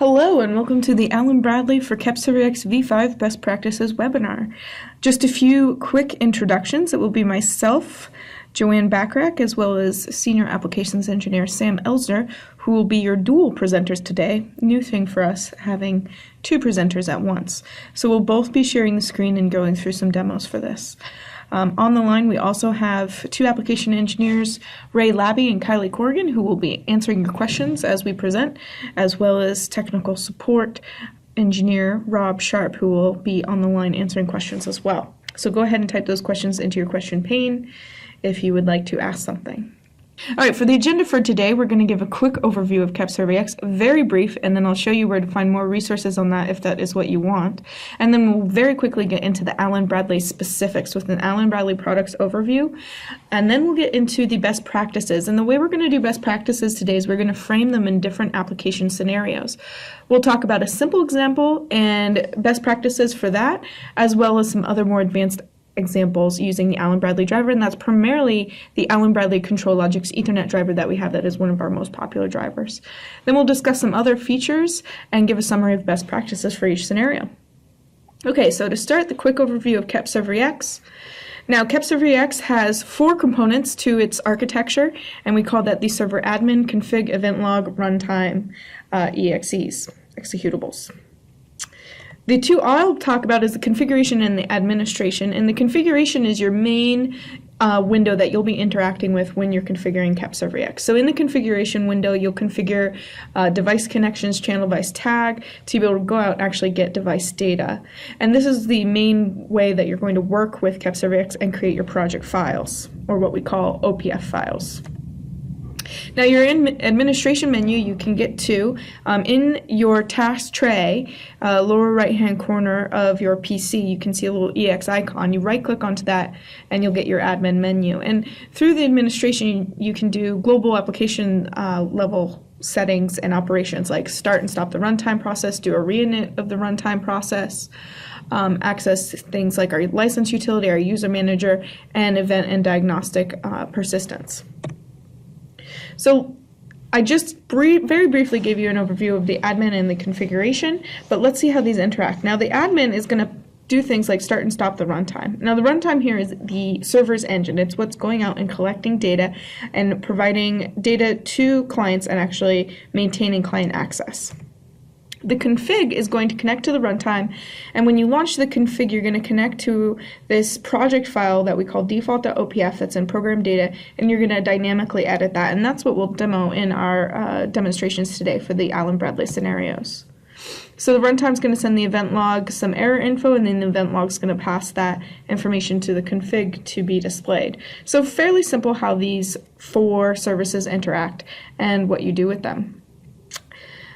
Hello and welcome to the Alan Bradley for KEPServerEX V5 Best Practices webinar. Just a few quick introductions. It will be myself, Joanne Backrack, as well as Senior Applications Engineer Sam Elsner, who will be your dual presenters today. New thing for us, having two presenters at once. So we'll both be sharing the screen and going through some demos for this. On the line, we also have two application engineers, Ray Labby and Kylie Corrigan, who will be answering your questions as we present, as well as technical support engineer Rob Sharp, who will be on the line answering questions as well. So go ahead and type those questions into your question pane if you would like to ask something. All right, for the agenda for today, we're going to give a quick overview of KEPServerEX, very brief, and then I'll show you where to find more resources on that if that is what you want. And then we'll very quickly get into the Alan Bradley specifics with an Alan Bradley products overview. And then we'll get into the best practices. And the way we're going to do best practices today is we're going to frame them in different application scenarios. We'll talk about a simple example and best practices for that, as well as some other more advanced examples using the Alan Bradley driver, and that's primarily the Alan Bradley ControlLogix Ethernet driver that we have that is one of our most popular drivers. Then we'll discuss some other features and give a summary of best practices for each scenario. Okay, so to start, the quick overview of KEPServerEX. Now, KEPServerEX has four components to its architecture, and we call that the server admin, config, event log, runtime, executables. The two I'll talk about is the configuration and the administration, and the configuration is your main window that you'll be interacting with when you're configuring KEPServerEX. So in the configuration window, you'll configure device connections, channel device tag, to be able to go out and actually get device data. And this is the main way that you're going to work with KEPServerEX and create your project files, or what we call OPF files. Now, your administration menu you can get to in your task tray, lower right-hand corner of your PC. You can see a little EX icon. You right-click onto that, and you'll get your admin menu. And through the administration, you can do global application level settings and operations, like start and stop the runtime process, do a reinit of the runtime process, access things like our license utility, our user manager, and event and diagnostic persistence. So I just very briefly gave you an overview of the admin and the configuration, but let's see how these interact. Now, the admin is going to do things like start and stop the runtime. Now, the runtime here is the server's engine. It's what's going out and collecting data and providing data to clients and actually maintaining client access. The config is going to connect to the runtime, and when you launch the config, you're going to connect to this project file that we call default.opf that's in program data, and you're going to dynamically edit that, and that's what we'll demo in our demonstrations today for the Alan Bradley scenarios. So the runtime is going to send the event log some error info, and then the event log is going to pass that information to the config to be displayed. So fairly simple how these four services interact and what you do with them.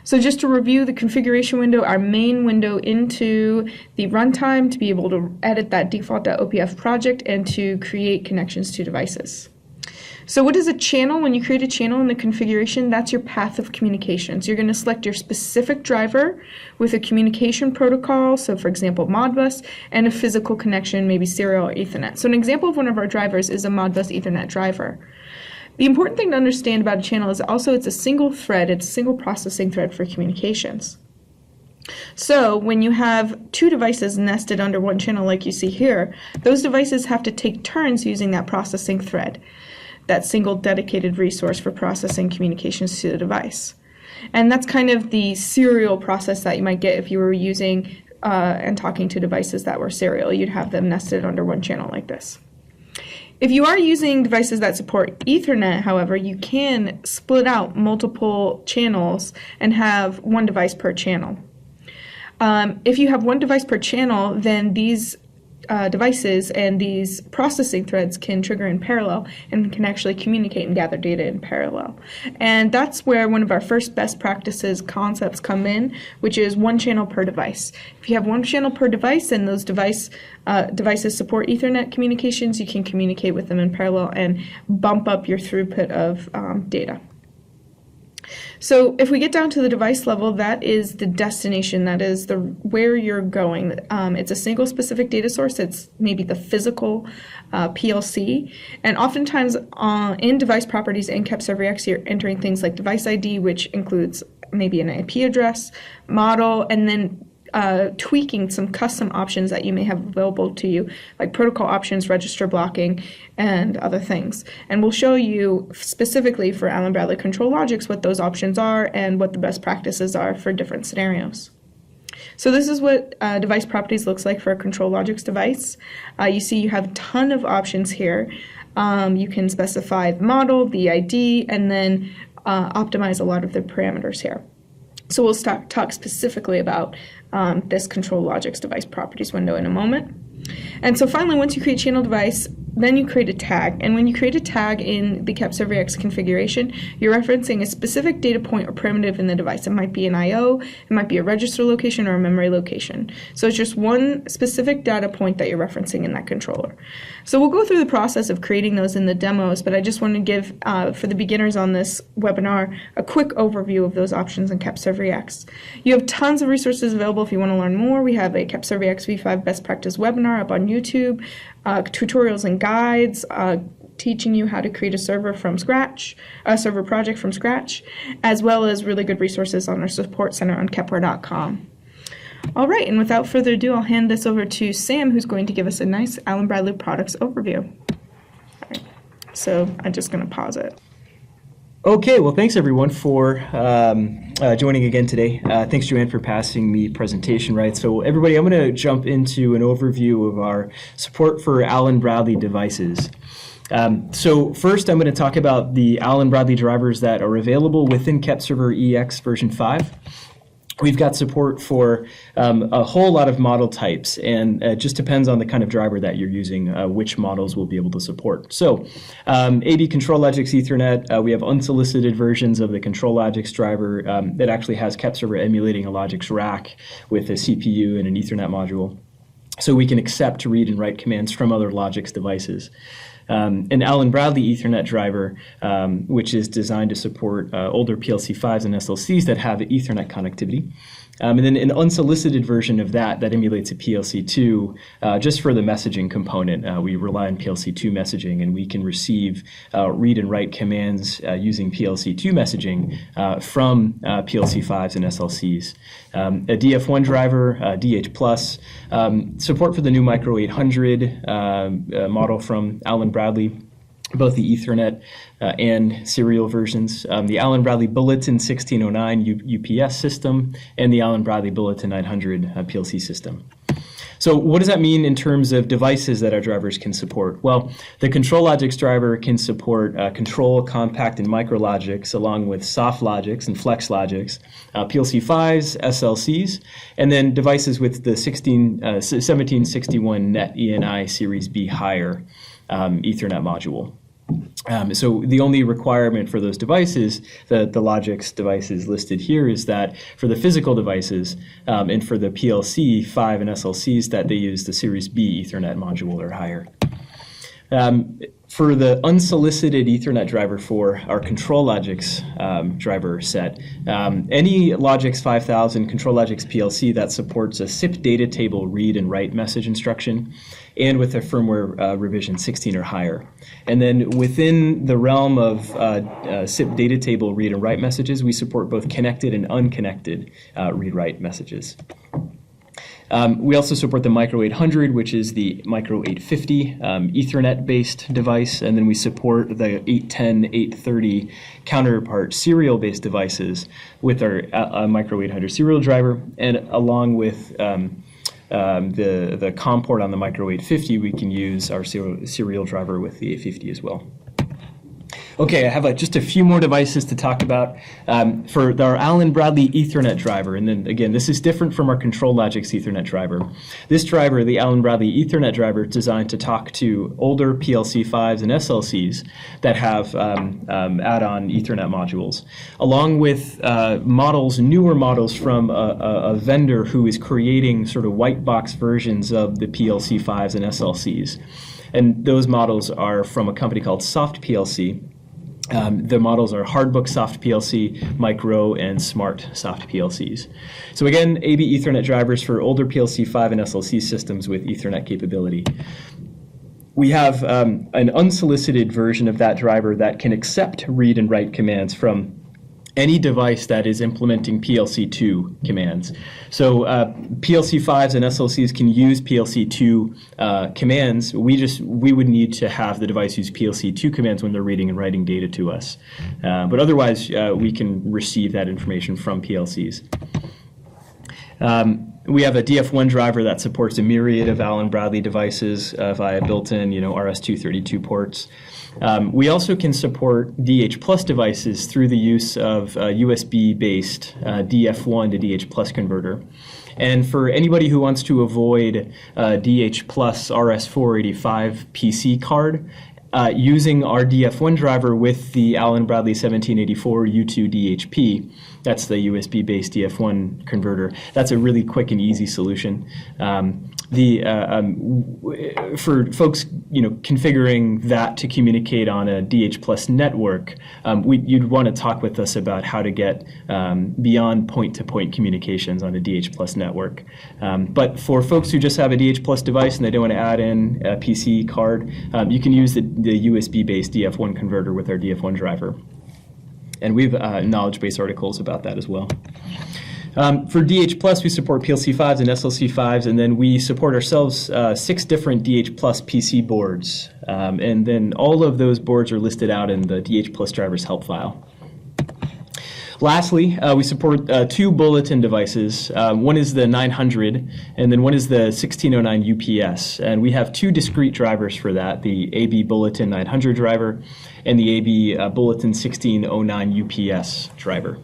So just to review the configuration window, our main window into the runtime to be able to edit that default.opf project and to create connections to devices. So what is a channel? When you create a channel in the configuration, that's your path of communications. You're going to select your specific driver with a communication protocol, so for example Modbus, and a physical connection, maybe serial or Ethernet. So an example of one of our drivers is a Modbus Ethernet driver. The important thing to understand about a channel is also it's a single thread, it's a single processing thread for communications. So when you have two devices nested under one channel like you see here, those devices have to take turns using that processing thread, that single dedicated resource for processing communications to the device. And that's kind of the serial process that you might get if you were using and talking to devices that were serial. You'd have them nested under one channel like this. If you are using devices that support Ethernet, however, you can split out multiple channels and have one device per channel. If you have one device per channel, then these devices and these processing threads can trigger in parallel and can actually communicate and gather data in parallel. And that's where one of our first best practices concepts come in, which is one channel per device. If you have one channel per device and those devices support Ethernet communications, you can communicate with them in parallel and bump up your throughput of data. So if we get down to the device level, that is the destination, that is where you're going. It's a single specific data source. It's maybe the physical PLC. And oftentimes in device properties in KEPServerEX, you're entering things like device ID, which includes maybe an IP address, model, and then tweaking some custom options that you may have available to you, like protocol options, register blocking, and other things. And we'll show you specifically for Allen Bradley ControlLogix what those options are and what the best practices are for different scenarios. So this is what device properties looks like for a ControlLogix device. You see you have a ton of options here. You can specify the model, the ID, and then optimize a lot of the parameters here. So we'll talk specifically about this ControlLogix device properties window in a moment. And so finally, once you create channel device, then you create a tag. And when you create a tag in the KEPServerEX configuration, you're referencing a specific data point or primitive in the device. It might be an I/O, it might be a register location, or a memory location. So it's just one specific data point that you're referencing in that controller. So we'll go through the process of creating those in the demos, but I just want to give, for the beginners on this webinar, a quick overview of those options in KEPServerEX. You have tons of resources available if you want to learn more. We have a KEPServerEX v5 best practice webinar up on YouTube, tutorials and guides teaching you how to create a server from scratch, a server project from scratch, as well as really good resources on our support center on Kepware.com. All right, and without further ado, I'll hand this over to Sam, who's going to give us a nice Allen Bradley products overview. All right, so I'm just going to pause it. Okay, well, thanks everyone for joining again today. Thanks, Joanne, for passing me presentation rights. So everybody, I'm going to jump into an overview of our support for Allen Bradley devices. So first, I'm going to talk about the Allen Bradley drivers that are available within KEPServerEX version 5. We've got support for a whole lot of model types, and it just depends on the kind of driver that you're using, which models we'll be able to support. So AB ControlLogix Ethernet, we have unsolicited versions of the ControlLogix driver that actually has KEPServer emulating a Logix rack with a CPU and an Ethernet module. So we can accept read and write commands from other Logix devices. An Allen Bradley Ethernet driver, which is designed to support older PLC5s and SLCs that have Ethernet connectivity. And then an unsolicited version of that emulates a PLC2 just for the messaging component. We rely on PLC2 messaging, and we can receive read and write commands using PLC2 messaging from PLC5s and SLCs. A DF1 driver, DH+, support for the new Micro 800 model from Allen Bradley, both the Ethernet and serial versions, the Allen Bradley Bulletin 1609 UPS system, and the Allen Bradley Bulletin 900 PLC system. So what does that mean in terms of devices that our drivers can support? Well, the ControlLogix driver can support Control, Compact, and MicroLogix, along with SoftLogix and FlexLogix, PLC5s, SLCs, and then devices with the 1761 Net ENI Series B higher Ethernet module. So the only requirement for those devices, the Logix devices listed here, is that for the physical devices and for the PLC 5 and SLCs that they use the Series B Ethernet module or higher. For the unsolicited Ethernet driver for our ControlLogix driver set, any Logix 5000 ControlLogix PLC that supports a SIP data table read and write message instruction, and with a firmware revision 16 or higher. And then within the realm of SIP data table read and write messages, we support both connected and unconnected read-write messages. We also support the Micro 800, which is the Micro 850 Ethernet-based device, and then we support the 810, 830 counterpart serial-based devices with our Micro 800 serial driver, and along with the COM port on the Micro 850, we can use our serial driver with the 850 as well. Okay, I have just a few more devices to talk about for our Allen Bradley Ethernet driver. And then again, this is different from our ControlLogix Ethernet driver. This driver, the Allen Bradley Ethernet driver, is designed to talk to older PLC5s and SLCs that have add-on Ethernet modules, along with newer models from a vendor who is creating sort of white box versions of the PLC5s and SLCs. And those models are from a company called Soft PLC. The models are Hardbook Soft PLC, Micro, and Smart Soft PLCs. So again, AB Ethernet drivers for older PLC5 and SLC systems with Ethernet capability. We have an unsolicited version of that driver that can accept read and write commands from any device that is implementing PLC2 commands. So PLC5s and SLCs can use PLC2 commands. We would need to have the device use PLC2 commands when they're reading and writing data to us. But otherwise, we can receive that information from PLCs. We have a DF1 driver that supports a myriad of Allen Bradley devices via built-in, RS-232 ports. We also can support DH Plus devices through the use of USB-based DF1 to DH Plus converter. And for anybody who wants to avoid DH Plus RS-485 PC card, using our DF1 driver with the Allen Bradley 1784 U2 DHP, that's the USB-based DF1 converter. That's a really quick and easy solution. For folks, configuring that to communicate on a DH Plus network, you'd want to talk with us about how to get beyond point-to-point communications on a DH Plus network. But for folks who just have a DH Plus device and they don't want to add in a PC card, you can use the USB-based DF1 converter with our DF1 driver. And we have knowledge base articles about that as well. For DH Plus, we support PLC5s and SLC5s, and then we support ourselves 6 different DH Plus PC boards. And then all of those boards are listed out in the DH Plus drivers help file. Lastly, we support 2 bulletin devices. One is the 900, and then one is the 1609 UPS. And we have 2 discrete drivers for that, the AB Bulletin 900 driver and the AB Bulletin 1609 UPS driver.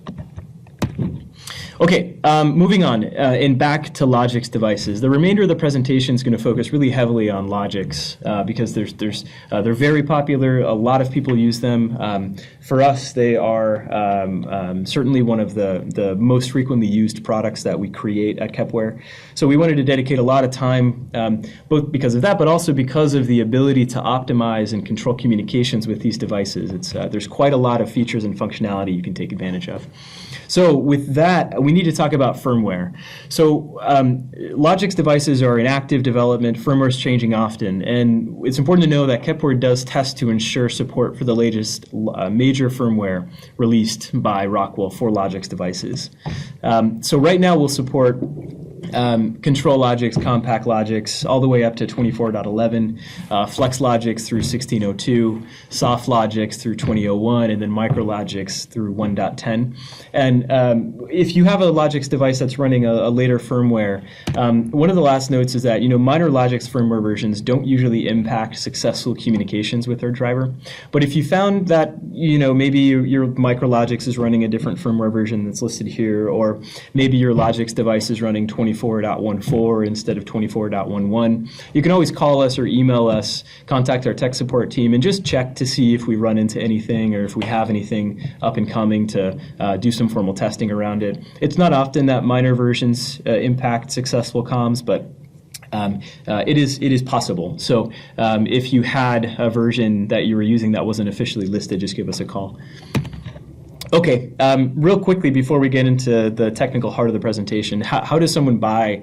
Okay, moving on, and back to Logix devices. The remainder of the presentation is going to focus really heavily on Logix because they're very popular. A lot of people use them. For us, they are certainly one of the most frequently used products that we create at Kepware. So we wanted to dedicate a lot of time, both because of that, but also because of the ability to optimize and control communications with these devices. There's quite a lot of features and functionality you can take advantage of. So with that, we need to talk about firmware. So Logix devices are in active development. Firmware is changing often, and it's important to know that Kepware does test to ensure support for the latest major firmware released by Rockwell for Logix devices. So right now we'll support ControlLogix, CompactLogix, all the way up to 24.11, FlexLogix through 1602, SoftLogix through 2001, and then MicroLogix through 1.10. And if you have a Logix device that's running a later firmware, one of the last notes is that minor Logix firmware versions don't usually impact successful communications with our driver. But if you found that maybe your MicroLogix is running a different firmware version that's listed here, or maybe your Logix device is running 24.14 instead of 24.11. You can always call us or email us, contact our tech support team, and just check to see if we run into anything or if we have anything up and coming to do some formal testing around it. It's not often that minor versions impact successful comms, but it is possible. So if you had a version that you were using that wasn't officially listed, just give us a call. Okay, real quickly before we get into the technical heart of the presentation, how does someone buy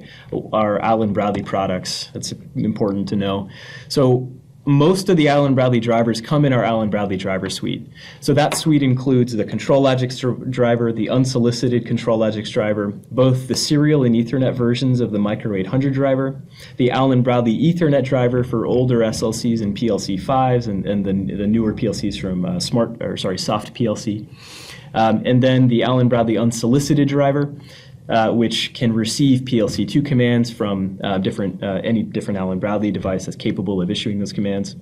our Allen Bradley products? That's important to know. So most of the Allen Bradley drivers come in our Allen Bradley driver suite. So that suite includes the ControlLogix driver, the unsolicited ControlLogix driver, both the serial and Ethernet versions of the Micro 800 driver, the Allen Bradley Ethernet driver for older SLCs and PLC5s, and the newer PLCs from Soft PLC. And then the Allen Bradley unsolicited driver, which can receive PLC2 commands from any different Allen Bradley device that's capable of issuing those commands.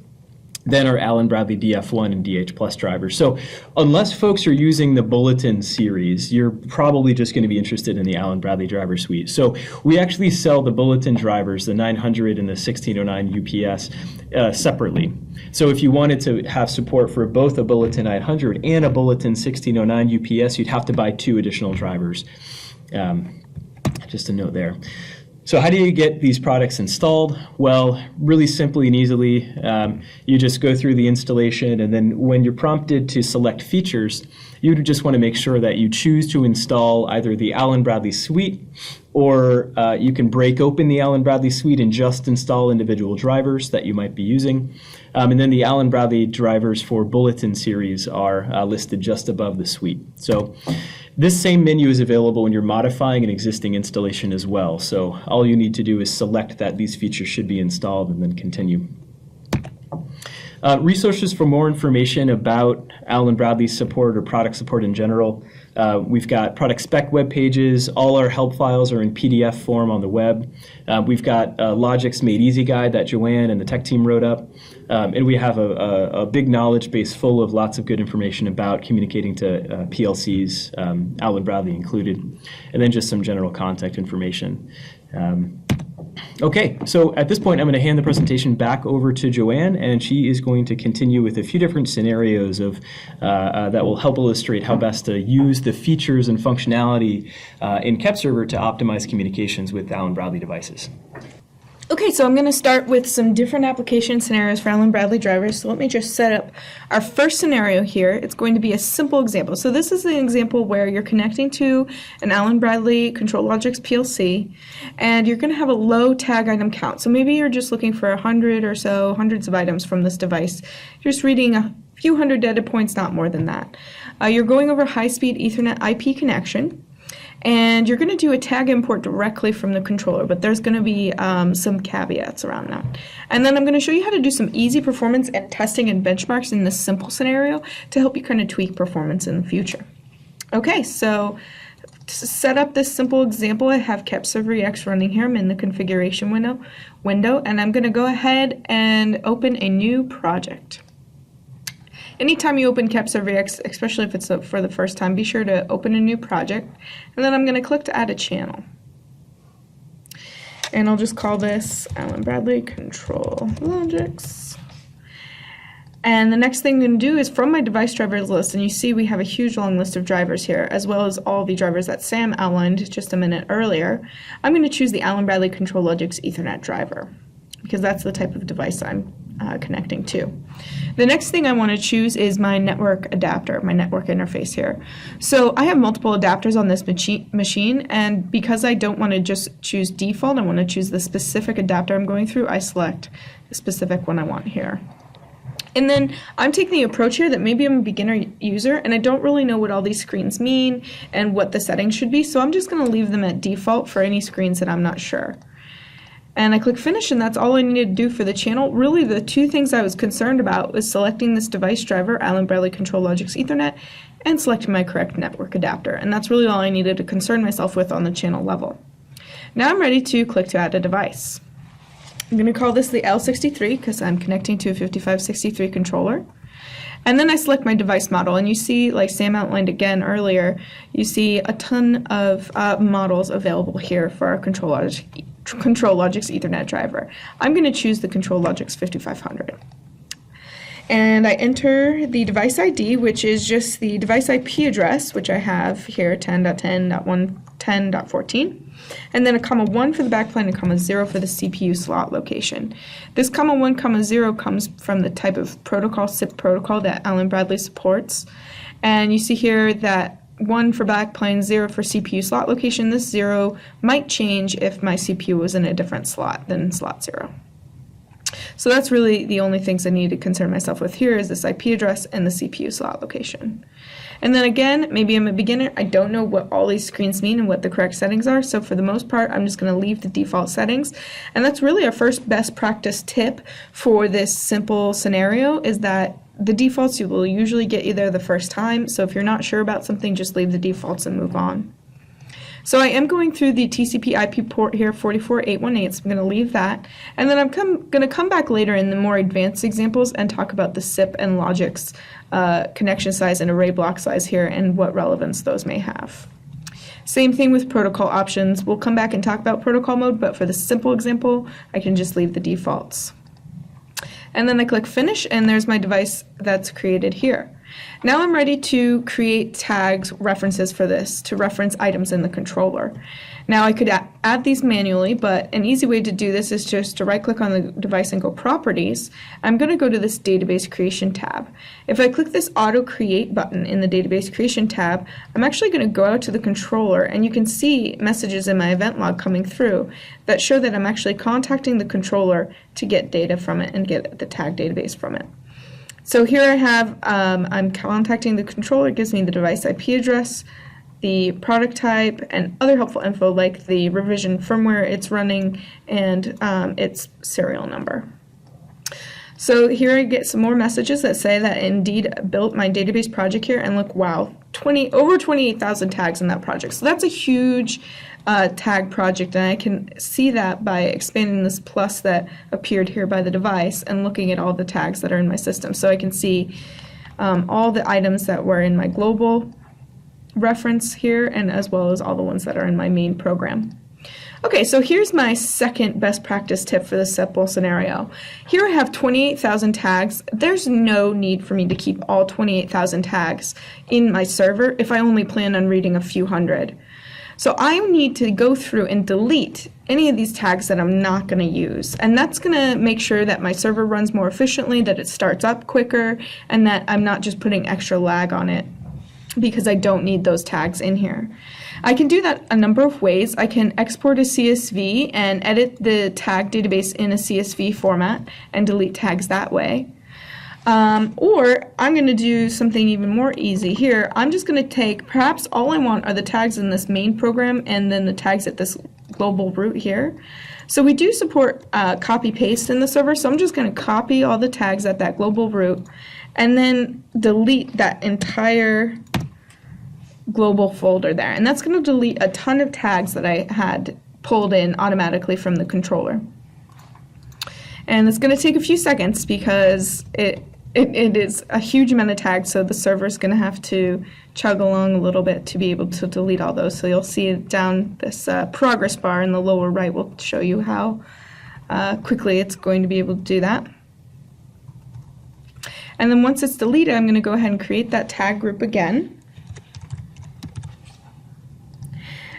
Then our Allen Bradley DF1 and DH Plus drivers. So unless folks are using the Bulletin series, you're probably just going to be interested in the Allen Bradley driver suite. So we actually sell the Bulletin drivers, the 900 and the 1609 UPS, separately. So if you wanted to have support for both a Bulletin 900 and a Bulletin 1609 UPS, you'd have to buy 2 additional drivers. Just a note there. So how do you get these products installed? Well, really simply and easily, you just go through the installation, and then when you're prompted to select features, you just want to make sure that you choose to install either the Allen Bradley suite, or you can break open the Allen Bradley suite and just install individual drivers that you might be using. And then the Allen Bradley drivers for Bulletin series are listed just above the suite. So this same menu is available when you're modifying an existing installation as well. So all you need to do is select that these features should be installed and then continue. Resources for more information about Allen Bradley support or product support in general. We've got product spec web pages. All our help files are in PDF form on the web. We've got a Logix Made Easy guide that Joanne and the tech team wrote up. And we have a big knowledge base full of lots of good information about communicating to PLCs, Allen Bradley included, and then just some general contact information. Okay, so at this point, I'm going to hand the presentation back over to Joanne, and she is going to continue with a few different scenarios of that will help illustrate how best to use the features and functionality in KEPServer to optimize communications with Allen Bradley devices. Okay, so I'm going to start with some different application scenarios for Allen Bradley drivers. So let me just set up our first scenario here. It's going to be a simple example. So this is an example where you're connecting to an Allen Bradley ControlLogix PLC, and you're going to have a low tag item count. So maybe you're just looking for 100 or so, hundreds of items from this device. You're just reading a few hundred data points, not more than that. You're going over high-speed Ethernet IP connection. And you're going to do a tag import directly from the controller, but there's going to be some caveats around that. And then I'm going to show you how to do some easy performance and testing and benchmarks in this simple scenario to help you kind of tweak performance in the future. Okay, so to set up this simple example, I have KEPServerEX running here. I'm in the configuration window, and I'm going to go ahead and open a new project. Anytime you open KEPServerEX, especially if it's for the first time, be sure to open a new project. And then I'm going to click to add a channel. And I'll just call this Allen Bradley ControlLogix. And the next thing I'm going to do is from my device drivers list, and you see we have a huge long list of drivers here, as well as all the drivers that Sam outlined just a minute earlier. I'm going to choose the Allen Bradley ControlLogix Ethernet driver, because that's the type of device I'm connecting to. The next thing I want to choose is my network adapter, my network interface here. So I have multiple adapters on this machine, and because I don't want to just choose default, I want to choose the specific adapter I'm going through, I select the specific one I want here. And then I'm taking the approach here that maybe I'm a beginner user and I don't really know what all these screens mean and what the settings should be, so I'm just going to leave them at default for any screens that I'm not sure. And I click finish, and that's all I needed to do for the channel. Really, the two things I was concerned about was selecting this device driver, Allen Bradley ControlLogix Ethernet, and selecting my correct network adapter. And that's really all I needed to concern myself with on the channel level. Now I'm ready to click to add a device. I'm going to call this the L63 because I'm connecting to a 5563 controller. And then I select my device model, and you see, like Sam outlined again earlier, you see a ton of models available here for our ControlLogix Ethernet driver. I'm going to choose the ControlLogix 5500. And I enter the device ID, which is just the device IP address, which I have here, 10.10.110.14. And then a comma 1 for the backplane and comma 0 for the CPU slot location. This comma 1, comma 0 comes from the type of protocol, SIP protocol, that Allen Bradley supports. And you see here that 1 for backplane, 0 for CPU slot location. This 0 might change if my CPU was in a different slot than slot 0. So that's really the only things I need to concern myself with here is this IP address and the CPU slot location. And then again, maybe I'm a beginner, I don't know what all these screens mean and what the correct settings are, so for the most part I'm just going to leave the default settings. And that's really our first best practice tip for this simple scenario, is that the defaults you will usually get you there the first time, so if you're not sure about something, just leave the defaults and move on. So I am going through the TCP IP port here, 44818, so I'm going to leave that. And then I'm going to come back later in the more advanced examples and talk about the SIP and Logix connection size and array block size here and what relevance those may have. Same thing with protocol options. We'll come back and talk about protocol mode, but for the simple example, I can just leave the defaults. And then I click finish, and there's my device that's created here. Now I'm ready to create tags references for this to reference items in the controller. Now I could add these manually, but an easy way to do this is just to right-click on the device and go Properties. I'm going to go to this Database Creation tab. If I click this Auto Create button in the Database Creation tab, I'm actually going to go out to the controller, and you can see messages in my event log coming through that show that I'm actually contacting the controller to get data from it and get the tag database from it. So here I have, I'm contacting the controller. It gives me the device IP address, the product type, and other helpful info like the revision firmware it's running and its serial number. So here I get some more messages that say that indeed built my database project here, and look, wow, over 28,000 tags in that project. So that's a huge tag project, and I can see that by expanding this plus that appeared here by the device and looking at all the tags that are in my system. So I can see all the items that were in my global reference here, and as well as all the ones that are in my main program. Okay, so here's my second best practice tip for this simple scenario. Here I have 28,000 tags. There's no need for me to keep all 28,000 tags in my server if I only plan on reading a few hundred. So I need to go through and delete any of these tags that I'm not going to use, and that's going to make sure that my server runs more efficiently, that it starts up quicker, and that I'm not just putting extra lag on it because I don't need those tags in here. I can do that a number of ways. I can export a CSV and edit the tag database in a CSV format and delete tags that way. Or I'm going to do something even more easy here. I'm just going to take, perhaps all I want are the tags in this main program and then the tags at this global root here. So we do support copy paste in the server, so I'm just going to copy all the tags at that global root and then delete that entire global folder there, and that's going to delete a ton of tags that I had pulled in automatically from the controller. And it's going to take a few seconds because it is a huge amount of tags, so the server is going to have to chug along a little bit to be able to delete all those. So you'll see down this progress bar in the lower right will show you how quickly it's going to be able to do that. And then once it's deleted, I'm going to go ahead and create that tag group again.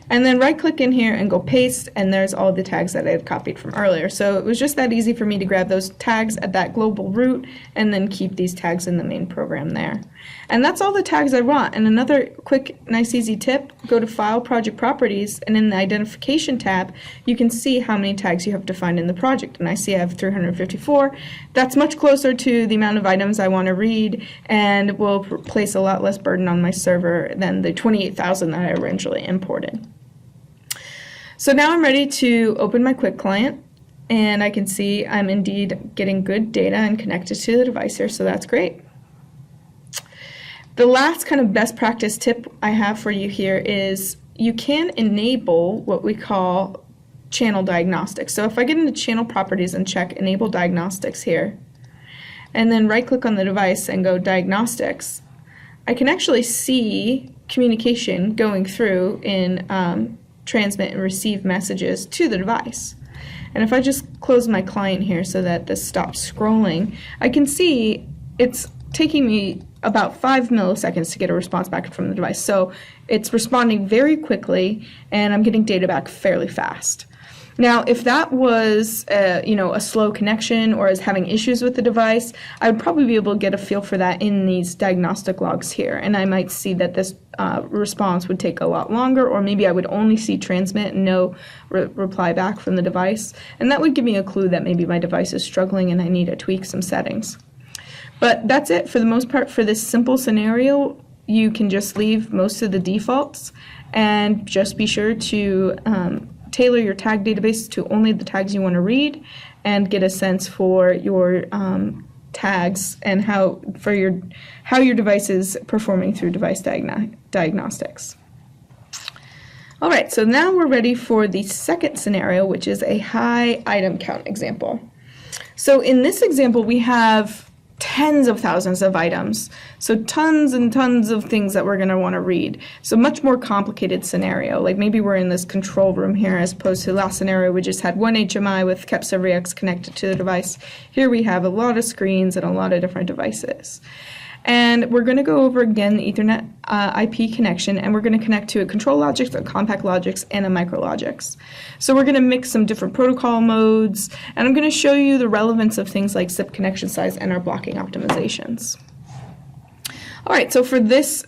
And then right-click in here and go paste, and there's all the tags that I had copied from earlier. So it was just that easy for me to grab those tags at that global root and then keep these tags in the main program there. And that's all the tags I want. And another quick, nice, easy tip, go to File, Project Properties, and in the Identification tab, you can see how many tags you have defined in the project. And I see I have 354. That's much closer to the amount of items I want to read and will place a lot less burden on my server than the 28,000 that I originally imported. So now I'm ready to open my Quick Client, and I can see I'm indeed getting good data and connected to the device here, so that's great. The last kind of best practice tip I have for you here is you can enable what we call channel diagnostics. So if I get into channel properties and check enable diagnostics here, and then right click on the device and go diagnostics, I can actually see communication going through in transmit and receive messages to the device. And if I just close my client here so that this stops scrolling, I can see it's taking me about 5 milliseconds to get a response back from the device. So it's responding very quickly, and I'm getting data back fairly fast. Now, if that was a slow connection or is having issues with the device, I would probably be able to get a feel for that in these diagnostic logs here, and I might see that this response would take a lot longer, or maybe I would only see transmit and no reply back from the device, and that would give me a clue that maybe my device is struggling and I need to tweak some settings. But that's it for the most part for this simple scenario. You can just leave most of the defaults and just be sure to tailor your tag database to only the tags you want to read and get a sense for your tags and how your device is performing through device diagnostics. All right, so now we're ready for the second scenario, which is a high item count example. So in this example, we have tens of thousands of items, so tons and tons of things that we're going to want to read. So much more complicated scenario, like maybe we're in this control room here as opposed to the last scenario we just had one HMI with KEPServerEX connected to the device. Here we have a lot of screens and a lot of different devices. And we're going to go over again the Ethernet IP connection, and we're going to connect to a ControlLogix, a CompactLogix, and a MicroLogix. So we're going to mix some different protocol modes, and I'm going to show you the relevance of things like SIP connection size and our blocking optimizations. All right, so for this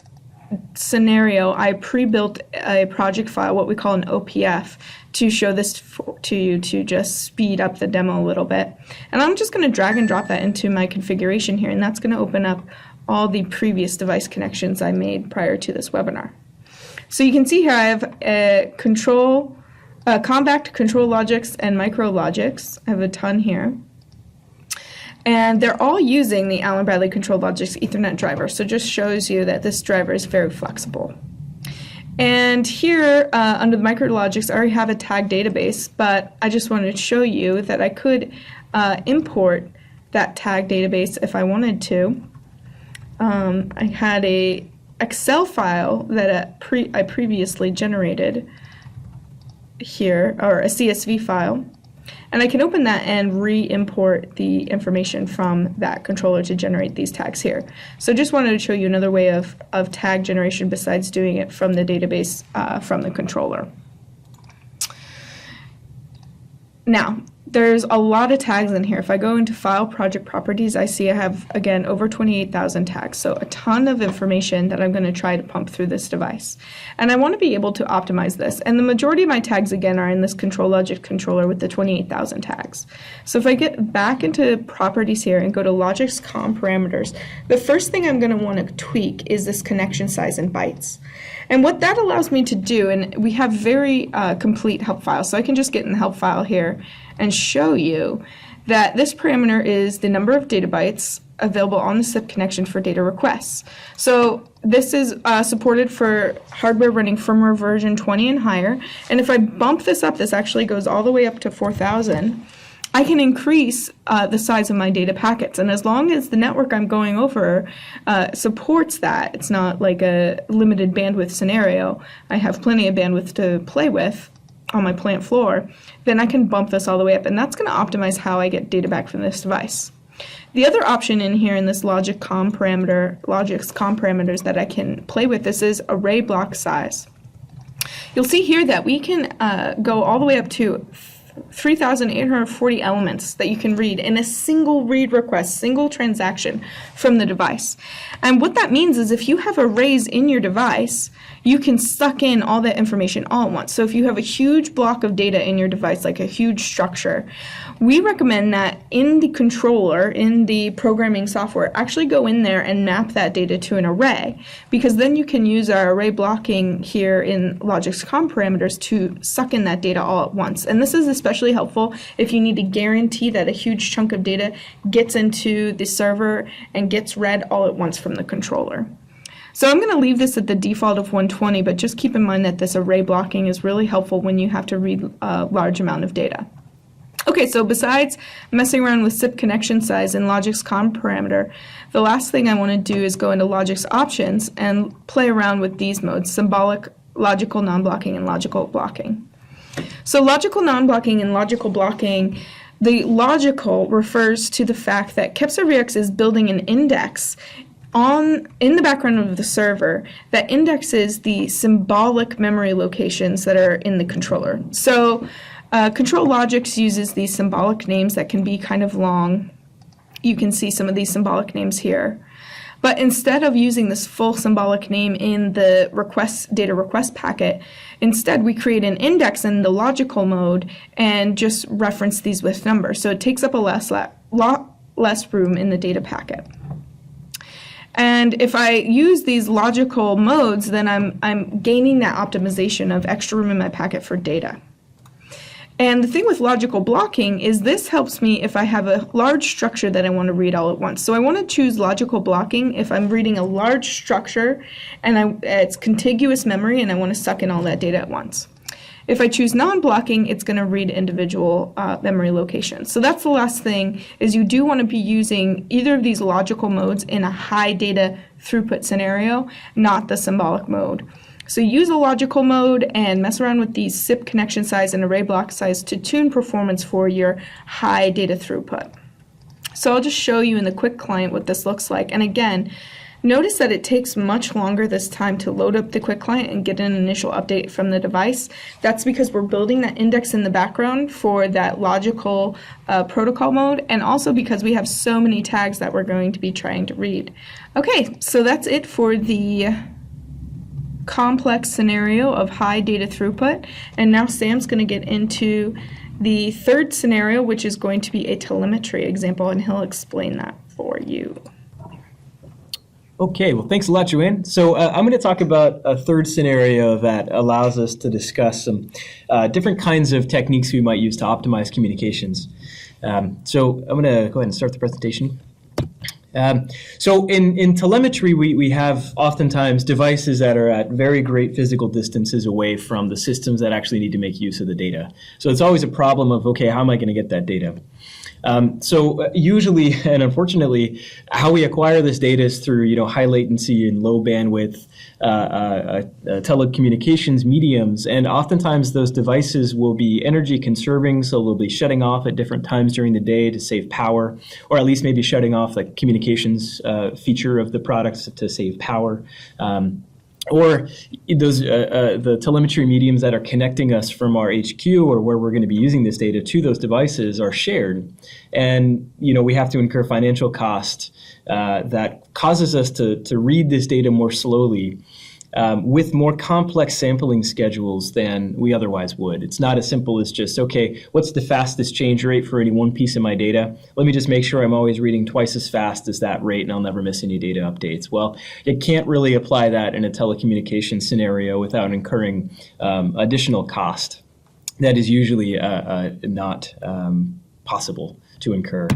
scenario, I pre-built a project file, what we call an OPF, to show this to you to just speed up the demo a little bit. And I'm just going to drag and drop that into my configuration here, and that's going to open up all the previous device connections I made prior to this webinar. So you can see here I have a compact ControlLogix and MicroLogix. I have a ton here. And they're all using the Allen Bradley ControlLogix Ethernet driver, so just shows you that this driver is very flexible. And here, under the MicroLogix, I already have a tag database, but I just wanted to show you that I could import that tag database if I wanted to. I had a Excel file that I previously generated here, or a CSV file. And I can open that and re-import the information from that controller to generate these tags here. So just wanted to show you another way of tag generation besides doing it from the database from the controller. Now, there's a lot of tags in here. If I go into File, Project Properties, I see I have, again, over 28,000 tags, so a ton of information that I'm going to try to pump through this device. And I want to be able to optimize this. And the majority of my tags, again, are in this ControlLogix controller with the 28,000 tags. So if I get back into Properties here and go to Logix COM Parameters, the first thing I'm going to want to tweak is this connection size in bytes. And what that allows me to do, and we have very complete help files, so I can just get in the help file here and show you that this parameter is the number of data bytes available on the SIP connection for data requests. So this is supported for hardware running firmware version 20 and higher, and if I bump this up, this actually goes all the way up to 4,000. I can increase the size of my data packets, and as long as the network I'm going over supports that, it's not like a limited bandwidth scenario, I have plenty of bandwidth to play with on my plant floor, then I can bump this all the way up, and that's going to optimize how I get data back from this device. The other option in here in this Logix COM parameters that I can play with, this is array block size. You'll see here that we can go all the way up to 3,840 elements that you can read in a single read request, single transaction from the device. And what that means is if you have arrays in your device, you can suck in all that information all at once. So if you have a huge block of data in your device, like a huge structure, we recommend that in the controller, in the programming software, actually go in there and map that data to an array, because then you can use our array blocking here in Logix COM parameters to suck in that data all at once. And this is especially helpful if you need to guarantee that a huge chunk of data gets into the server and gets read all at once from the controller. So I'm going to leave this at the default of 120, but just keep in mind that this array blocking is really helpful when you have to read a large amount of data. Okay, so besides messing around with SIP connection size and Logix COM parameter, the last thing I want to do is go into Logix options and play around with these modes: symbolic, logical non-blocking, and logical blocking. So logical non-blocking and logical blocking, the logical refers to the fact that KEPServerEX is building an index in the background of the server that indexes the symbolic memory locations that are in the controller. So ControlLogix uses these symbolic names that can be kind of long. You can see some of these symbolic names here. But instead of using this full symbolic name in the data request packet, instead we create an index in the logical mode and just reference these with numbers. So it takes up a lot less room in the data packet. And if I use these logical modes, then I'm gaining that optimization of extra room in my packet for data. And the thing with logical blocking is this helps me if I have a large structure that I want to read all at once. So I want to choose logical blocking if I'm reading a large structure and it's contiguous memory and I want to suck in all that data at once. If I choose non-blocking, it's going to read individual memory locations. So that's the last thing, is you do want to be using either of these logical modes in a high data throughput scenario, not the symbolic mode. So use a logical mode and mess around with the SIP connection size and array block size to tune performance for your high data throughput. So I'll just show you in the quick client what this looks like. And again, Notice that it takes much longer this time to load up the quick client and get an initial update from the device. That's because we're building that index in the background for that logical protocol mode, and also because we have so many tags that we're going to be trying to read. Okay, so that's it for the complex scenario of high data throughput, and now Sam's going to get into the third scenario, which is going to be a telemetry example, and he'll explain that for you. Okay, well, thanks a lot, Joanne. So I'm going to talk about a third scenario that allows us to discuss some different kinds of techniques we might use to optimize communications. So I'm going to go ahead and start the presentation. So in telemetry, we have oftentimes devices that are at very great physical distances away from the systems that actually need to make use of the data. So it's always a problem of, okay, how am I going to get that data? So usually, and unfortunately, how we acquire this data is through high latency and low bandwidth telecommunications mediums, and oftentimes those devices will be energy conserving, so they'll be shutting off at different times during the day to save power, or at least maybe shutting off the communications feature of the products to save power. Or those the telemetry mediums that are connecting us from our HQ or where we're going to be using this data to those devices are shared, and we have to incur financial cost that causes us to read this data more slowly with more complex sampling schedules than we otherwise would. It's not as simple as just, okay, what's the fastest change rate for any one piece of my data? Let me just make sure I'm always reading twice as fast as that rate and I'll never miss any data updates. Well, you can't really apply that in a telecommunications scenario without incurring additional cost that is usually not possible to incur.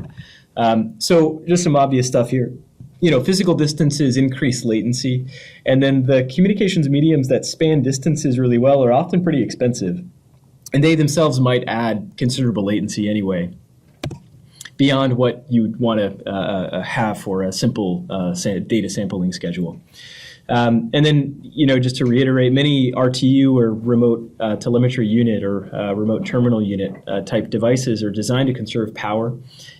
So just some obvious stuff here. Physical distances increase latency, and then the communications mediums that span distances really well are often pretty expensive, and they themselves might add considerable latency anyway, beyond what you'd want to have for a simple data sampling schedule. And then, just to reiterate, many RTU or remote telemetry unit or remote terminal unit type devices are designed to conserve power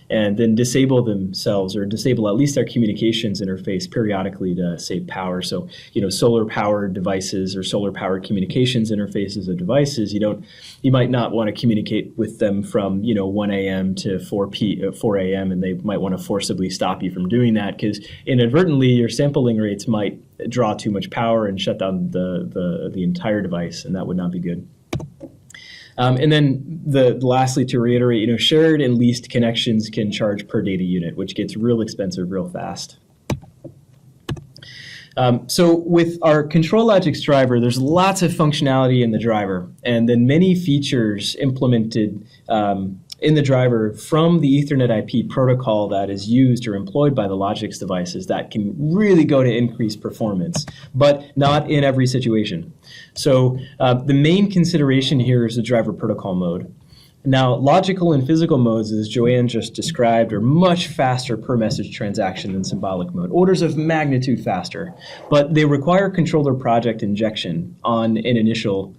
and then disable themselves or disable at least their communications interface periodically to save power. So, solar powered devices or solar powered communications interfaces of devices, you might not want to communicate with them from, 1 a.m. to 4 a.m. and they might want to forcibly stop you from doing that because inadvertently your sampling rates might draw too much power and shut down the entire device, and that would not be good. And then lastly, to reiterate, shared and leased connections can charge per data unit, which gets real expensive real fast. So with our ControlLogix driver, there's lots of functionality in the driver, and then many features implemented in the driver from the Ethernet IP protocol that is used or employed by the Logix devices that can really go to increase performance, but not in every situation. So the main consideration here is the driver protocol mode. Now, logical and physical modes, as Joanne just described, are much faster per message transaction than symbolic mode, orders of magnitude faster, but they require controller project injection on an ingestion,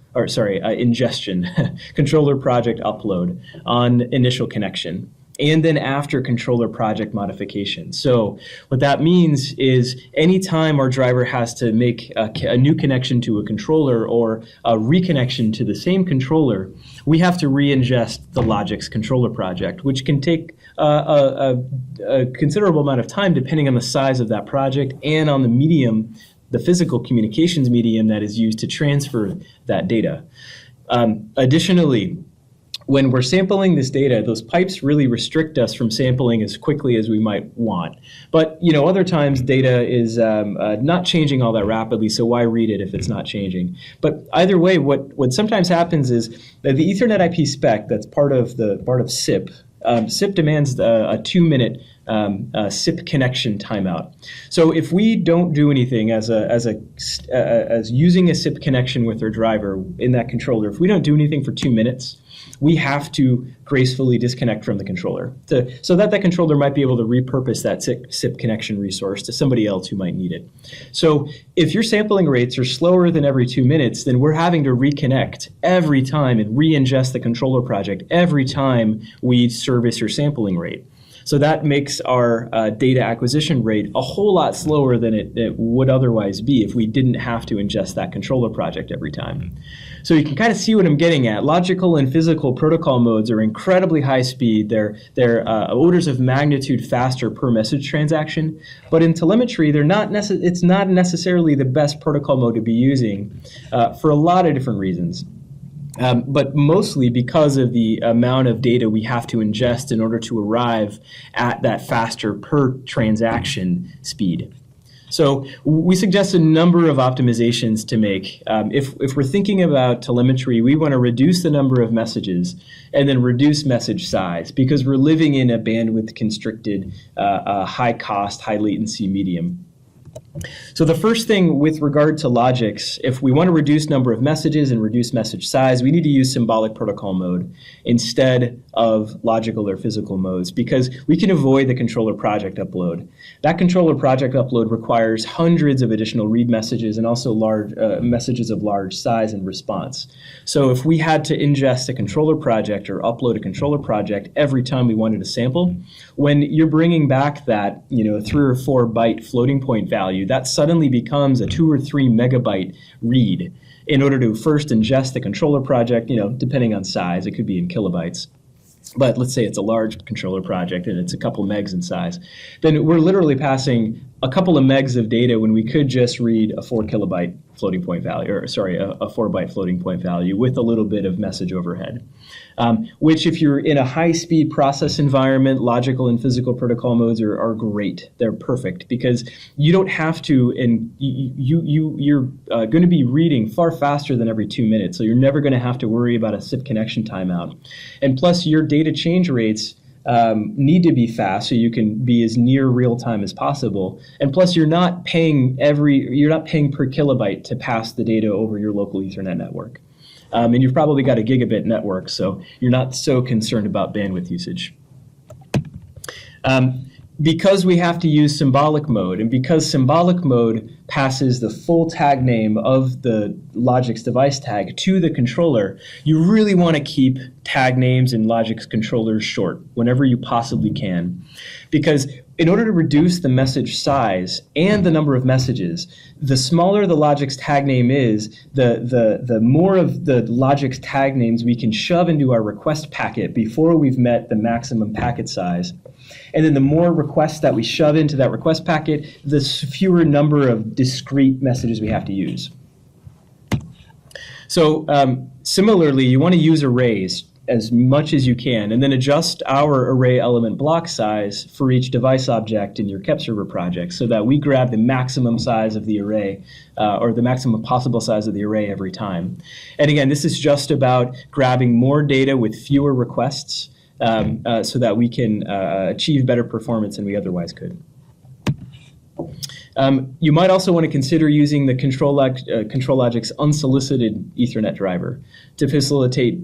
controller project upload on initial connection, and then after controller project modification. So what that means is anytime our driver has to make a new connection to a controller or a reconnection to the same controller, we have to re-ingest the Logix controller project, which can take a considerable amount of time depending on the size of that project and on the medium, the physical communications medium that is used to transfer that data. Additionally, when we're sampling this data, those pipes really restrict us from sampling as quickly as we might want. But other times data is not changing all that rapidly, so why read it if it's not changing? But either way, what sometimes happens is that the Ethernet IP spec that's part of SIP. SIP demands a 2-minute SIP connection timeout. So if we don't do anything as using a SIP connection with our driver in that controller, if we don't do anything for 2 minutes, we have to gracefully disconnect from the controller so that controller might be able to repurpose that SIP connection resource to somebody else who might need it. So if your sampling rates are slower than every 2 minutes, then we're having to reconnect every time and re-ingest the controller project every time we service your sampling rate. So that makes our data acquisition rate a whole lot slower than it would otherwise be if we didn't have to ingest that controller project every time. So you can kind of see what I'm getting at. Logical and physical protocol modes are incredibly high speed. They're orders of magnitude faster per message transaction. But in telemetry, it's not necessarily the best protocol mode to be using for a lot of different reasons. But mostly because of the amount of data we have to ingest in order to arrive at that faster per transaction speed. So we suggest a number of optimizations to make. If we're thinking about telemetry, we want to reduce the number of messages and then reduce message size because we're living in a bandwidth constricted, high cost, high latency medium. So the first thing with regard to Logix, if we want to reduce number of messages and reduce message size, we need to use symbolic protocol mode instead of logical or physical modes because we can avoid the controller project upload. That controller project upload requires hundreds of additional read messages and also large messages of large size and response. So if we had to ingest a controller project or upload a controller project every time we wanted a sample, when you're bringing back that 3 or 4 byte floating point value, that suddenly becomes a 2 or 3 megabyte read in order to first ingest the controller project, depending on size, it could be in kilobytes. But let's say it's a large controller project and it's a couple megs in size. Then we're literally passing a couple of megs of data when we could just read a 4 kilobyte floating point value, a 4 byte floating point value with a little bit of message overhead. Which if you're in a high-speed process environment, logical and physical protocol modes are great. They're perfect because you don't have to, and you're going to be reading far faster than every 2 minutes, so you're never going to have to worry about a SIP connection timeout. And plus, your data change rates need to be fast so you can be as near real time as possible. And plus, you're not paying per kilobyte to pass the data over your local Ethernet network. And you've probably got a gigabit network, so you're not so concerned about bandwidth usage. Because we have to use symbolic mode, and because symbolic mode passes the full tag name of the Logix device tag to the controller, you really want to keep tag names in Logix controllers short whenever you possibly can. Because in order to reduce the message size and the number of messages, the smaller the Logix tag name is, the more of the Logix tag names we can shove into our request packet before we've met the maximum packet size. And then the more requests that we shove into that request packet, the fewer number of discrete messages we have to use. So similarly, you want to use arrays as much as you can, and then adjust our array element block size for each device object in your KEPServer project so that we grab the maximum size of the array or the maximum possible size of the array every time. And again, this is just about grabbing more data with fewer requests so that we can achieve better performance than we otherwise could. You might also want to consider using the ControlLogix unsolicited Ethernet driver to facilitate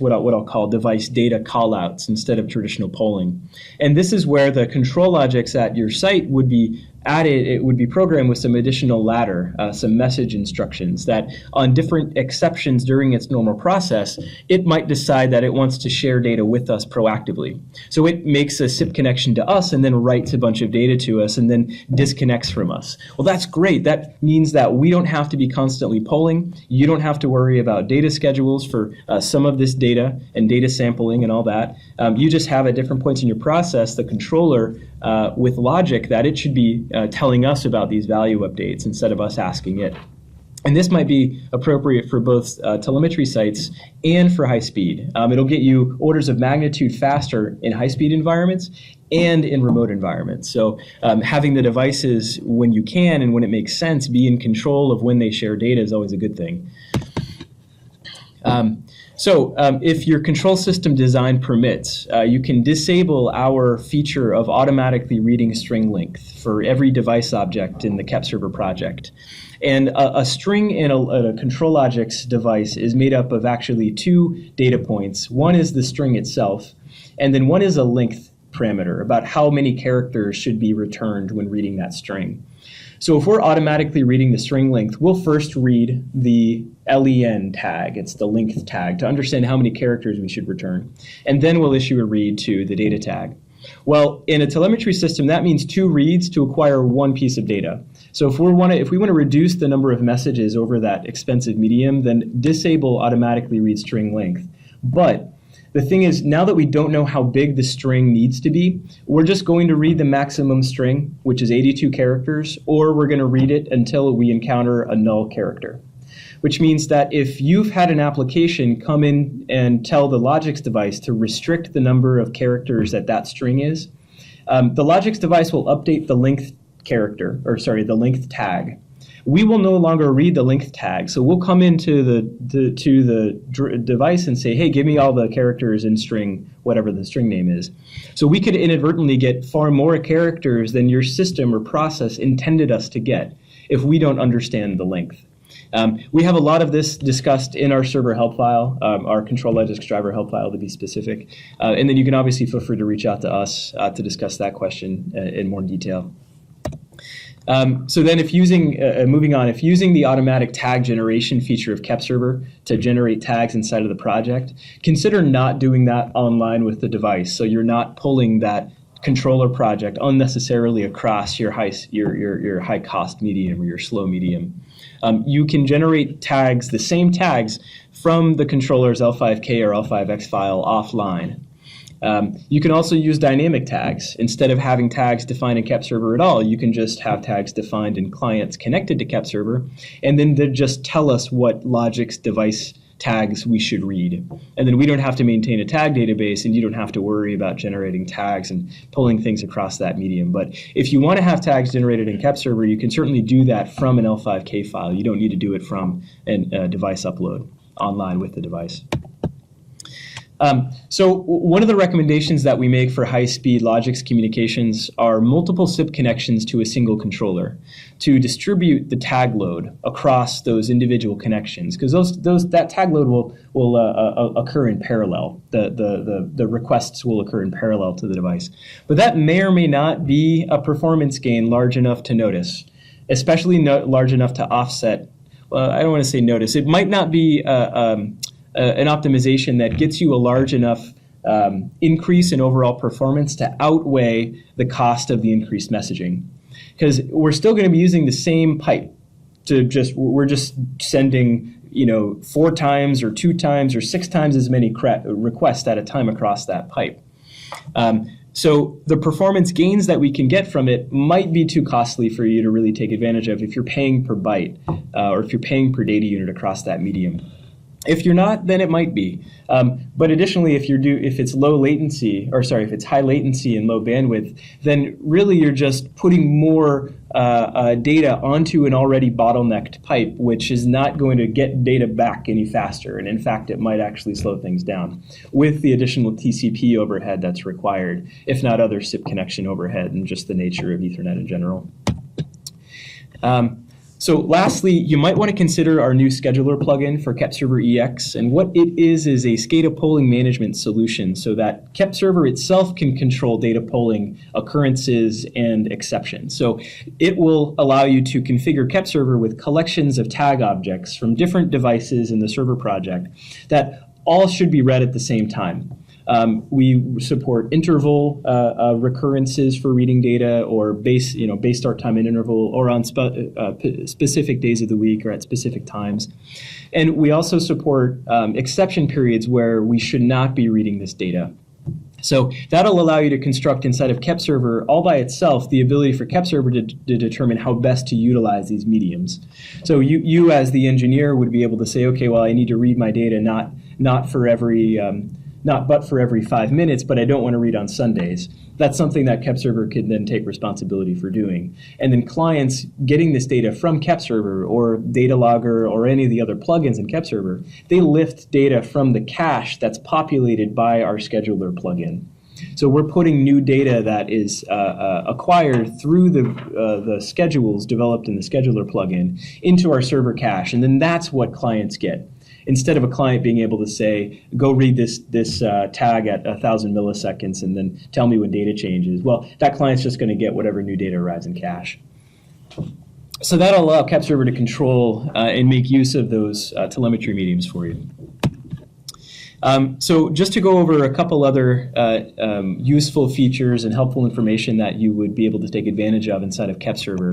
what I'll call device data callouts instead of traditional polling. And this is where the ControlLogix at your site would be added, it would be programmed with some additional ladder, some message instructions that on different exceptions during its normal process, it might decide that it wants to share data with us proactively. So it makes a SIP connection to us and then writes a bunch of data to us and then disconnects from us. Well, that's great. That means that we don't have to be constantly polling. You don't have to worry about data schedules for some of this data and data sampling and all that. You just have at different points in your process the controller with logic that it should be telling us about these value updates instead of us asking it. And this might be appropriate for both telemetry sites and for high speed. It'll get you orders of magnitude faster in high speed environments and in remote environments. So having the devices when you can and when it makes sense be in control of when they share data is always a good thing. If your control system design permits, you can disable our feature of automatically reading string length for every device object in the KEPServer project. And a string in a ControlLogix device is made up of actually 2 data points. One is the string itself, and then one is a length parameter about how many characters should be returned when reading that string. So if we're automatically reading the string length, we'll first read the len tag, it's the length tag, to understand how many characters we should return. And then we'll issue a read to the data tag. Well, in a telemetry system, that means 2 reads to acquire 1 piece of data. So if we want to reduce the number of messages over that expensive medium, then disable automatically read string length. But the thing is, now that we don't know how big the string needs to be, we're just going to read the maximum string, which is 82 characters, or we're going to read it until we encounter a null character. Which means that if you've had an application come in and tell the Logix device to restrict the number of characters that string is, the Logix device will update the length the length tag. We will no longer read the length tag, so we'll come into the device and say, hey, give me all the characters in string, whatever the string name is. So we could inadvertently get far more characters than your system or process intended us to get if we don't understand the length. We have a lot of this discussed in our server help file, our ControlLogix driver help file to be specific. And then you can obviously feel free to reach out to us to discuss that question in more detail. So then if using the automatic tag generation feature of KEPServer to generate tags inside of the project, consider not doing that online with the device. So you're not pulling that controller project unnecessarily across your high cost medium or your slow medium. You can generate tags, the same tags, from the controller's L5K or L5X file offline. You can also use dynamic tags. Instead of having tags defined in KEPServer at all, you can just have tags defined in clients connected to KEPServer, and then they just tell us what Logix device tags we should read. And then we don't have to maintain a tag database, and you don't have to worry about generating tags and pulling things across that medium. But if you want to have tags generated in KEPServer, you can certainly do that from an L5K file. You don't need to do it from a device upload online with the device. So one of the recommendations that we make for high-speed Logix communications are multiple SIP connections to a single controller to distribute the tag load across those individual connections, because that tag load will occur in parallel. The requests will occur in parallel to the device. But that may or may not be a performance gain large enough to notice, especially large enough to offset. Well, I don't want to say notice. It might not be an optimization that gets you a large enough increase in overall performance to outweigh the cost of the increased messaging. Because we're still going to be using the same pipe we're just sending 4 times or 2 times or 6 times as many requests at a time across that pipe. So the performance gains that we can get from it might be too costly for you to really take advantage of if you're paying per byte or if you're paying per data unit across that medium. If you're not, then it might be. But additionally, if it's if it's high latency and low bandwidth, then really you're just putting more data onto an already bottlenecked pipe, which is not going to get data back any faster. And in fact, it might actually slow things down with the additional TCP overhead that's required, if not other SIP connection overhead and just the nature of Ethernet in general. So lastly, you might want to consider our new scheduler plugin for KEPServerEX. And what it is a SCADA polling management solution so that KEPServer itself can control data polling occurrences and exceptions. So it will allow you to configure KEPServer with collections of tag objects from different devices in the server project that all should be read at the same time. We support interval recurrences for reading data, or base start time and interval, or on specific days of the week or at specific times. And we also support exception periods where we should not be reading this data. So that'll allow you to construct inside of KEPServer all by itself the ability for KEPServer to determine how best to utilize these mediums. So you as the engineer would be able to say, okay, well, I need to read my data not but for every 5 minutes, but I don't want to read on Sundays. That's something that KEPServer could then take responsibility for doing. And then clients getting this data from KEPServer or Data Logger or any of the other plugins in KEPServer, they lift data from the cache that's populated by our scheduler plugin. So we're putting new data that is acquired through the schedules developed in the scheduler plugin into our server cache, and then that's what clients get. Instead of a client being able to say, go read this tag at 1,000 milliseconds and then tell me when data changes, well, that client's just going to get whatever new data arrives in cache. So that'll allow KEPServer to control and make use of those telemetry mediums for you. So just to go over a couple other useful features and helpful information that you would be able to take advantage of inside of KEPServer.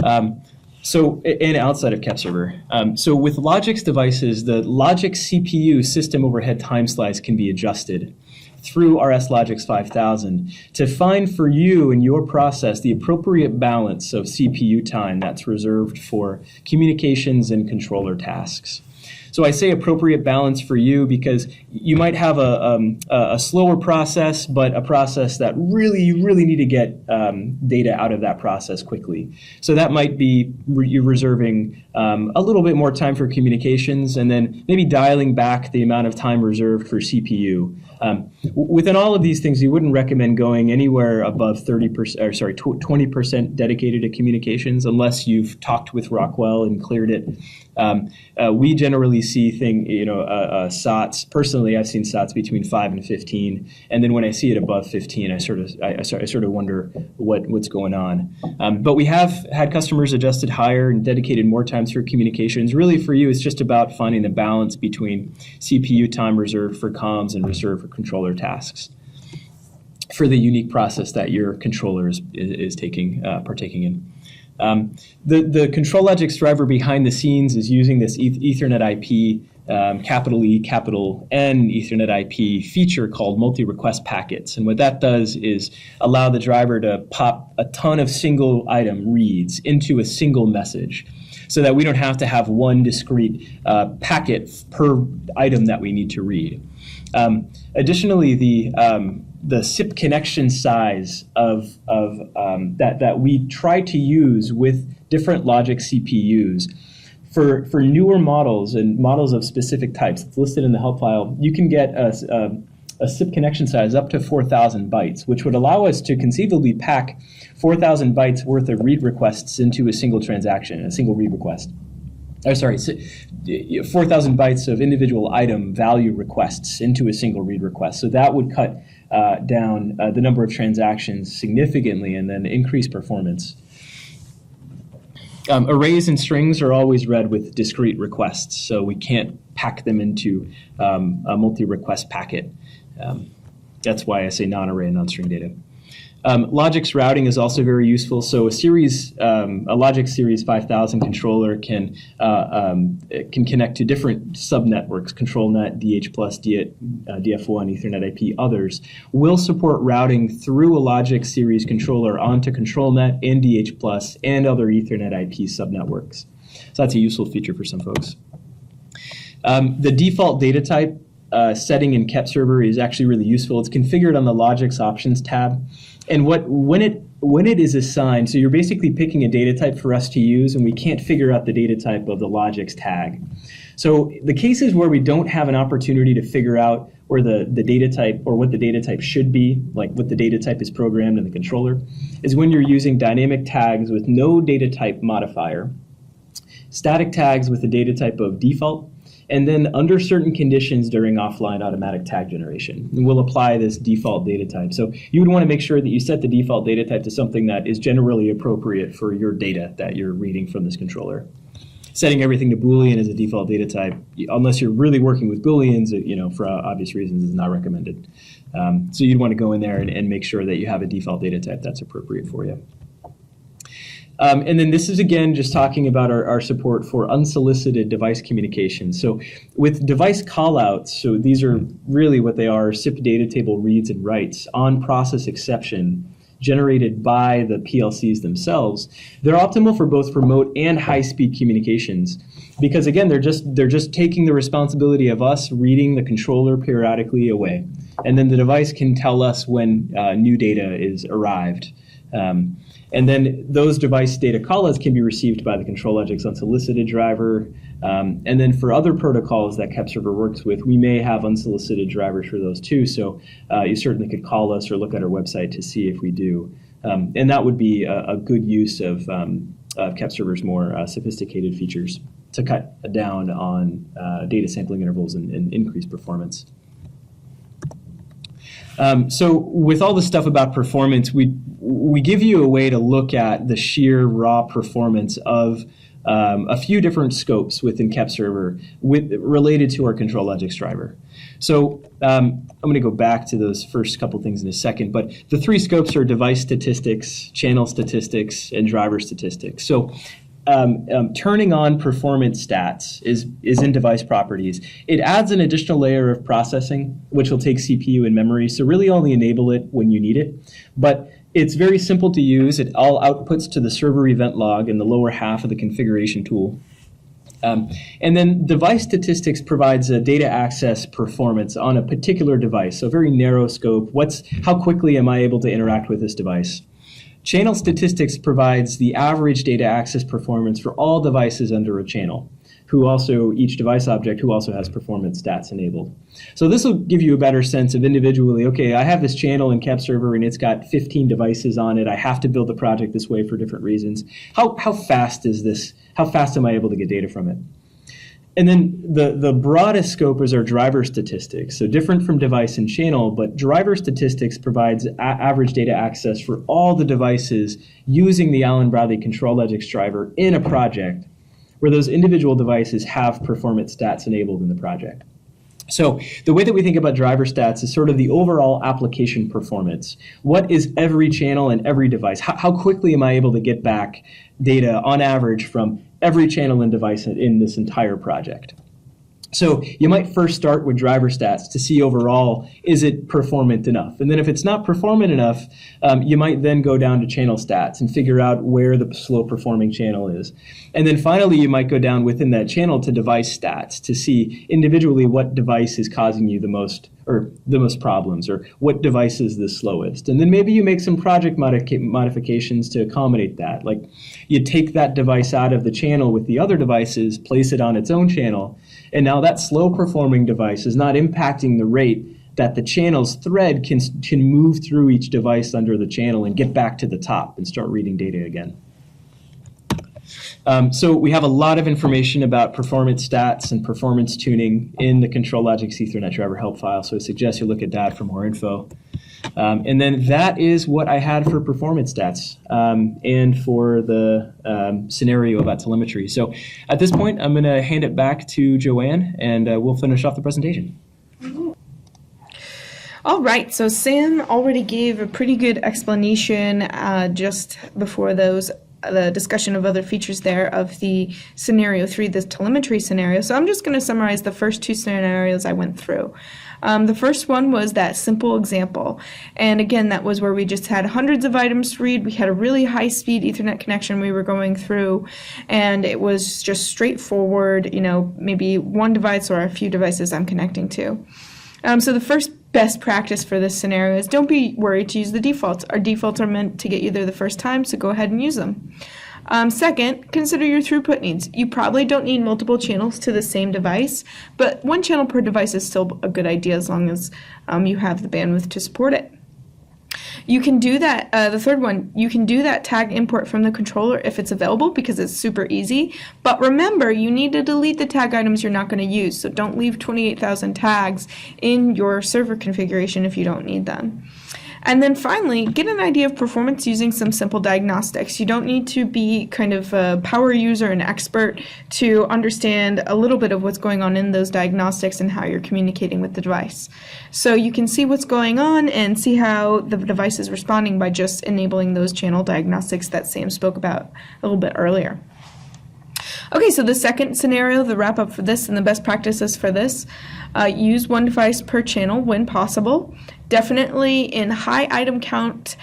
And outside of KEPServer. So with Logix devices, the Logix CPU system overhead time slice can be adjusted through RSLogix 5000 to find for you and your process the appropriate balance of CPU time that's reserved for communications and controller tasks. So I say appropriate balance for you because you might have a slower process, but a process that you really need to get data out of that process quickly. So that might be you reserving a little bit more time for communications and then maybe dialing back the amount of time reserved for CPU. Within all of these things, you wouldn't recommend going anywhere above 20% dedicated to communications unless you've talked with Rockwell and cleared it. We generally see SOTs. Personally, I've seen SOTs between 5 and 15, and then when I see it above 15, I sort of wonder what's going on. But we have had customers adjusted higher and dedicated more time through communications. Really, for you, it's just about finding the balance between CPU time reserved for comms and reserved for controller tasks for the unique process that your controller is partaking in. The ControlLogix driver behind the scenes is using this Ethernet IP, capital E, capital N Ethernet IP feature called multi-request packets. And what that does is allow the driver to pop a ton of single item reads into a single message so that we don't have to have one discrete packet per item that we need to read. Additionally, the SIP connection size that we try to use with different Logix CPUs for newer models and models of specific types. It's listed in the help file. You can get a SIP connection size up to 4,000 bytes, which would allow us to conceivably pack 4,000 bytes worth of read requests into a single transaction, a single read request. 4,000 bytes of individual item value requests into a single read request. So that would cut down the number of transactions significantly and then increase performance. Arrays and strings are always read with discrete requests, so we can't pack them into a multi-request packet. That's why I say non-array and non-string data. Logix routing is also very useful. So a Logix Series 5000 controller can connect to different subnetworks, ControlNet, DH+, DF1, Ethernet IP, others. Will support routing through a Logix Series controller onto ControlNet and DH+, and other Ethernet IP subnetworks. So that's a useful feature for some folks. The default data type setting in KEPServer is actually really useful. It's configured on the Logix Options tab. And when it is assigned, so you're basically picking a data type for us to use, and we can't figure out the data type of the Logix tag. So the cases where we don't have an opportunity to figure out where the data type or what the data type should be, like what the data type is programmed in the controller, is when you're using dynamic tags with no data type modifier, static tags with the data type of default, and then under certain conditions during offline automatic tag generation. And we'll apply this default data type. So you would want to make sure that you set the default data type to something that is generally appropriate for your data that you're reading from this controller. Setting everything to Boolean as a default data type, unless you're really working with Booleans, for obvious reasons, is not recommended. So you'd want to go in there and make sure that you have a default data type that's appropriate for you. And then this is, again, just talking about our support for unsolicited device communication. So with device callouts, so these are really what they are, SIP data table reads and writes on process exception generated by the PLCs themselves. They're optimal for both remote and high-speed communications because, again, they're just taking the responsibility of us reading the controller periodically away. And then the device can tell us when new data is arrived. And then those device data callouts can be received by the ControlLogix unsolicited driver. And then for other protocols that KEPServer works with, we may have unsolicited drivers for those too. So you certainly could call us or look at our website to see if we do. And that would be a good use of KEPServer's more sophisticated features to cut down on data sampling intervals and increase performance. So with all the stuff about performance, we give you a way to look at the sheer raw performance of a few different scopes within KEPServer related to our ControlLogix driver. So I'm going to go back to those first couple things in a second, but the three scopes are device statistics, channel statistics, and driver statistics. So turning on performance stats is in device properties. It adds an additional layer of processing, which will take CPU and memory, so really only enable it when you need it. But it's very simple to use. It all outputs to the server event log in the lower half of the configuration tool. And then device statistics provides a data access performance on a particular device, so a very narrow scope. How quickly am I able to interact with this device? Channel statistics provides the average data access performance for all devices under a channel, each device object who also has performance stats enabled. So this will give you a better sense of individually, okay, I have this channel in KEPServer and it's got 15 devices on it. I have to build the project this way for different reasons. How fast is this? How fast am I able to get data from it? And then the broadest scope is our driver statistics. So different from device and channel, but driver statistics provides average data access for all the devices using the Allen Bradley ControlLogix driver in a project where those individual devices have performance stats enabled in the project. So the way that we think about driver stats is sort of the overall application performance. What is every channel and every device? How quickly am I able to get back data on average from every channel and device in this entire project? So you might first start with driver stats to see overall, is it performant enough? And then if it's not performant enough, you might then go down to channel stats and figure out where the slow performing channel is. And then finally, you might go down within that channel to device stats to see individually what device is causing you the most problems, or what device is the slowest. And then maybe you make some project modifications to accommodate that. Like you take that device out of the channel with the other devices, place it on its own channel, and now that slow performing device is not impacting the rate that the channel's thread can move through each device under the channel and get back to the top and start reading data again. So we have a lot of information about performance stats and performance tuning in the ControlLogix Ethernet driver help file, so I suggest you look at that for more info. And then that is what I had for performance stats and for the scenario about telemetry. So at this point, I'm going to hand it back to Joanne, and we'll finish off the presentation. All right, so Sam already gave a pretty good explanation just before the discussion of other features there of the scenario 3, the telemetry scenario. So I'm just going to summarize the first two scenarios I went through. The first one was that simple example. And again, that was where we just had hundreds of items to read. We had a really high-speed Ethernet connection we were going through, and it was just straightforward, maybe one device or a few devices I'm connecting to. So the first best practice for this scenario is don't be worried to use the defaults. Our defaults are meant to get you there the first time, so go ahead and use them. Second, consider your throughput needs. You probably don't need multiple channels to the same device, but one channel per device is still a good idea as long as you have the bandwidth to support it. You can do that, the third one, you can do that tag import from the controller if it's available because it's super easy. But remember, you need to delete the tag items you're not going to use. So don't leave 28,000 tags in your server configuration if you don't need them. And then finally, get an idea of performance using some simple diagnostics. You don't need to be kind of a power user and expert to understand a little bit of what's going on in those diagnostics and how you're communicating with the device. So you can see what's going on and see how the device is responding by just enabling those channel diagnostics that Sam spoke about a little bit earlier. Okay, so the second scenario, the wrap up for this and the best practices for this, use one device per channel when possible. Definitely in high item count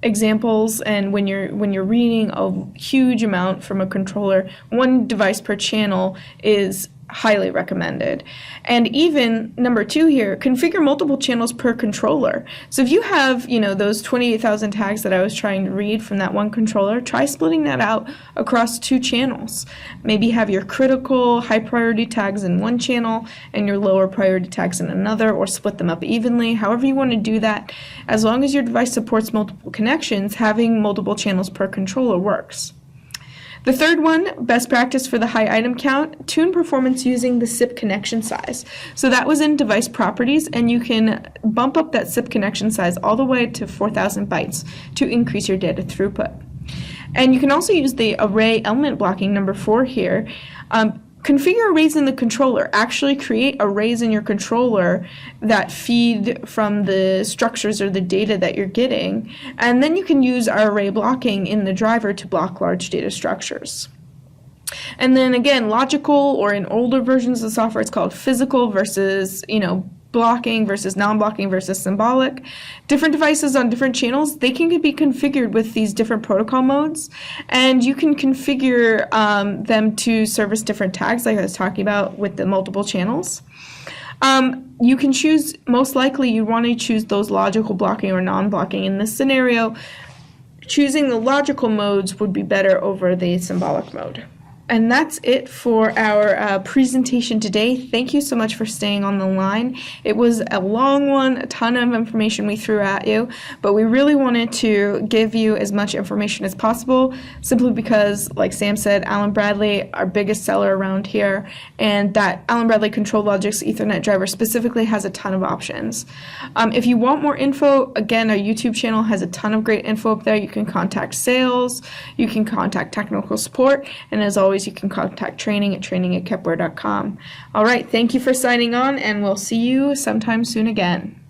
examples, and when you're reading a huge amount from a controller, one device per channel is highly recommended. And even number 2 here, configure multiple channels per controller. So if you have, those 28,000 tags that I was trying to read from that one controller, try splitting that out across 2 channels. Maybe have your critical high priority tags in one channel and your lower priority tags in another, or split them up evenly. However you want to do that, as long as your device supports multiple connections, having multiple channels per controller works. The third one, best practice for the high item count, tune performance using the SIP connection size. So that was in device properties, and you can bump up that SIP connection size all the way to 4,000 bytes to increase your data throughput. And you can also use the array element blocking, number 4 here. Configure arrays in the controller. Actually create arrays in your controller that feed from the structures or the data that you're getting. And then you can use our array blocking in the driver to block large data structures. And then again, logical, or in older versions of the software, it's called physical versus, blocking versus non-blocking versus symbolic. Different devices on different channels, they can be configured with these different protocol modes, and you can configure them to service different tags like I was talking about with the multiple channels. You can choose, most likely you want to choose those logical blocking or non-blocking. In this scenario, choosing the logical modes would be better over the symbolic mode. And that's it for our presentation today. Thank you so much for staying on the line. It was a long one, a ton of information we threw at you, but we really wanted to give you as much information as possible, simply because, like Sam said, Allen Bradley, our biggest seller around here, and that Allen Bradley ControlLogix Ethernet driver specifically has a ton of options. If you want more info, again, our YouTube channel has a ton of great info up there. You can contact sales, you can contact technical support, and as always, you can contact training@kepware.com. All right, thank you for signing on, and we'll see you sometime soon again.